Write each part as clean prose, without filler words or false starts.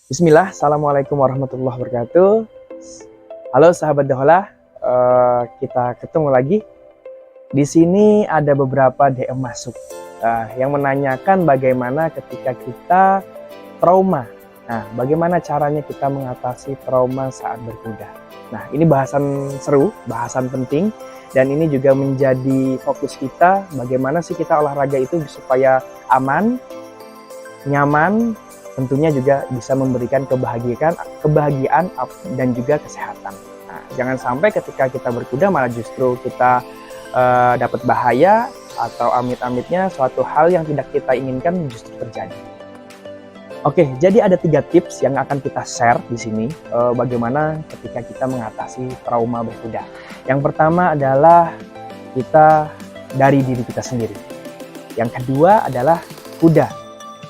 Bismillah, Assalamualaikum warahmatullahi wabarakatuh. Halo sahabat Dahola, kita ketemu lagi. Di sini ada beberapa DM masuk yang menanyakan bagaimana ketika kita trauma. Nah, bagaimana caranya kita mengatasi trauma saat berkuda. Nah, ini bahasan seru, bahasan penting, dan ini juga menjadi fokus kita. Bagaimana sih kita olahraga itu supaya aman, nyaman, tentunya juga bisa memberikan kebahagiaan dan juga kesehatan. Nah, jangan sampai ketika kita berkuda malah justru kita dapat bahaya atau amit-amitnya suatu hal yang tidak kita inginkan justru terjadi. Oke, jadi ada 3 tips yang akan kita share di sini bagaimana ketika kita mengatasi trauma berkuda. Yang pertama adalah kita dari diri kita sendiri. Yang kedua adalah kuda.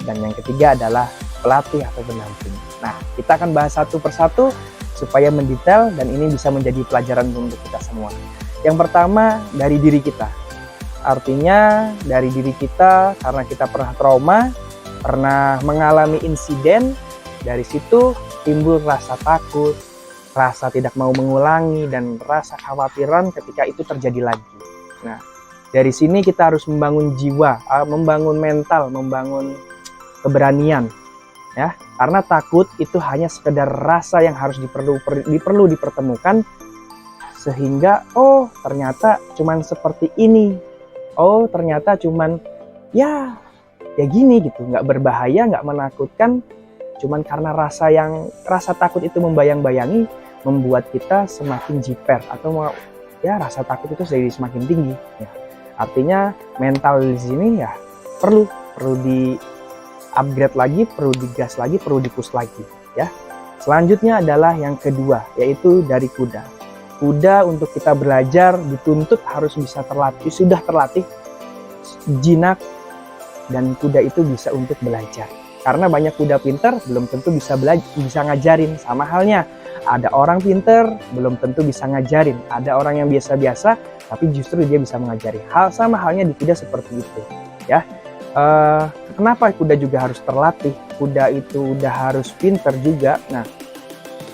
Dan yang ketiga adalah pelatih atau pendamping. Nah, kita akan bahas satu persatu supaya mendetail dan ini bisa menjadi pelajaran untuk kita semua. Yang pertama, dari diri kita. Artinya dari diri kita karena kita pernah trauma, pernah mengalami insiden, dari situ timbul rasa takut, rasa tidak mau mengulangi, dan rasa khawatiran ketika itu terjadi lagi. Nah, dari sini kita harus membangun jiwa, membangun mental, membangun keberanian. Ya, karena takut itu hanya sekedar rasa yang harus diperlu dipertemukan sehingga ternyata cuman seperti ini, ternyata cuman ya gini gitu, nggak berbahaya, nggak menakutkan, cuman karena rasa takut itu membayang-bayangi membuat kita semakin jiper atau rasa takut itu jadi semakin tinggi. Ya. Artinya mental di sini ya perlu di upgrade lagi, perlu digas lagi, perlu dipush lagi ya. Selanjutnya adalah yang kedua, yaitu dari kuda. Kuda untuk kita belajar dituntut harus bisa terlatih, sudah terlatih jinak, dan kuda itu bisa untuk belajar. Karena banyak kuda pinter belum tentu bisa ngajarin. Sama halnya ada orang pinter belum tentu bisa ngajarin. Ada orang yang biasa-biasa tapi justru dia bisa mengajari. Sama halnya di kuda seperti itu ya. Kenapa kuda juga harus terlatih? Kuda itu udah harus pinter juga. Nah,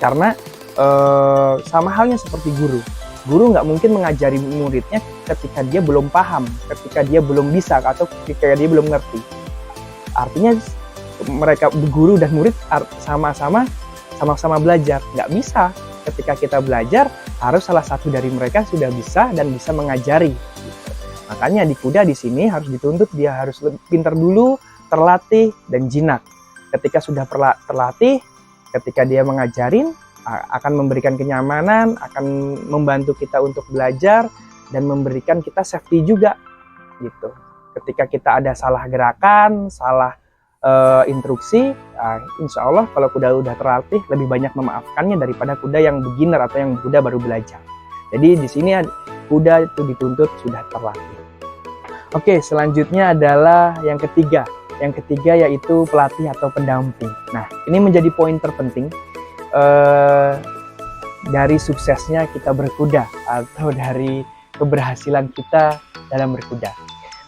karena sama halnya seperti guru. Guru nggak mungkin mengajari muridnya ketika dia belum paham, ketika dia belum bisa, atau ketika dia belum ngerti. Artinya mereka guru dan murid sama-sama belajar. Nggak bisa. Ketika kita belajar, harus salah satu dari mereka sudah bisa dan bisa mengajari. Makanya di kuda di sini harus dituntut dia harus pintar dulu, terlatih, dan jinak. Ketika sudah terlatih, ketika dia mengajarin, akan memberikan kenyamanan, akan membantu kita untuk belajar, dan memberikan kita safety juga. Gitu. Ketika kita ada salah gerakan, salah instruksi, insya Allah kalau kuda udah terlatih, lebih banyak memaafkannya daripada kuda yang beginner atau yang kuda baru belajar. Jadi di sini kuda itu dituntut sudah terlatih. Oke, selanjutnya adalah yang ketiga. Yang ketiga yaitu pelatih atau pendamping. Nah, ini menjadi poin terpenting dari suksesnya kita berkuda atau dari keberhasilan kita dalam berkuda.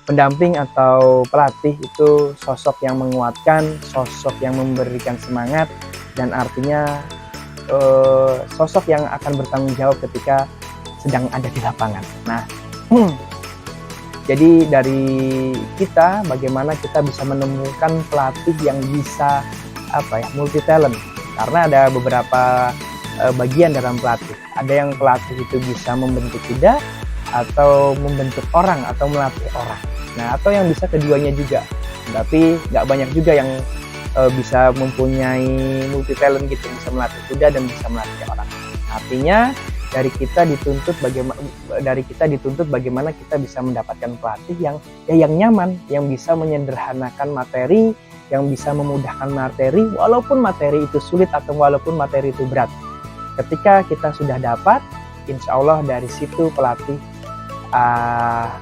Pendamping atau pelatih itu sosok yang menguatkan, sosok yang memberikan semangat, dan artinya sosok yang akan bertanggung jawab ketika sedang ada di lapangan. Nah, jadi dari kita, bagaimana kita bisa menemukan pelatih yang bisa multi talent. Karena ada beberapa bagian dalam pelatih. Ada yang pelatih itu bisa membentuk kuda, atau membentuk orang, atau melatih orang. Nah, atau yang bisa keduanya juga. Tapi nggak banyak juga yang bisa mempunyai multi talent gitu, bisa melatih kuda dan bisa melatih orang. Artinya dari kita dituntut bagaimana kita bisa mendapatkan pelatih yang nyaman, yang bisa menyederhanakan materi, yang bisa memudahkan materi walaupun materi itu sulit atau walaupun materi itu berat. Ketika kita sudah dapat, insya Allah dari situ pelatih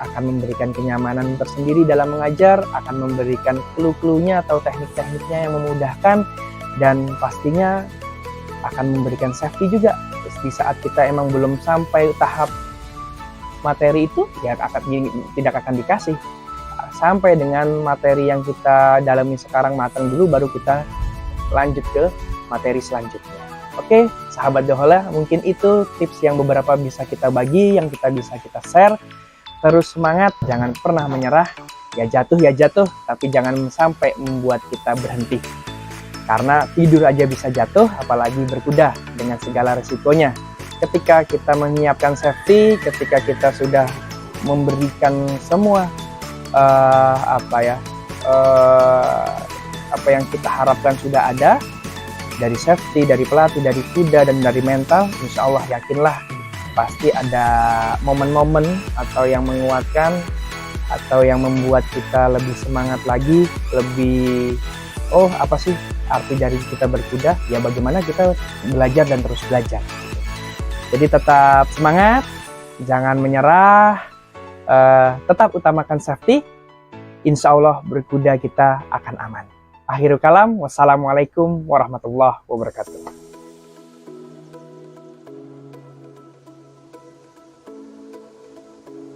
akan memberikan kenyamanan tersendiri dalam mengajar, akan memberikan clue-cluenya atau teknik-tekniknya yang memudahkan, dan pastinya akan memberikan safety juga. Di saat kita emang belum sampai tahap materi itu, ya tidak akan dikasih. Sampai dengan materi yang kita dalami sekarang matang dulu, baru kita lanjut ke materi selanjutnya. Oke, sahabat Dohola, mungkin itu tips yang beberapa bisa kita bagi, yang bisa kita share. Terus semangat, jangan pernah menyerah. Ya jatuh, tapi jangan sampai membuat kita berhenti. Karena tidur aja bisa jatuh, apalagi berkuda dengan segala resikonya. Ketika kita menyiapkan safety, ketika kita sudah memberikan semua apa yang kita harapkan sudah ada, dari safety, dari pelatih, dari kuda, dan dari mental, insya Allah yakinlah pasti ada momen-momen atau yang menguatkan atau yang membuat kita lebih semangat lagi, lebih apa sih arti dari kita berkuda, ya bagaimana kita belajar dan terus belajar. Jadi tetap semangat, jangan menyerah, tetap utamakan safety, insya Allah berkuda kita akan aman. Akhirul kalam, wassalamualaikum warahmatullahi wabarakatuh.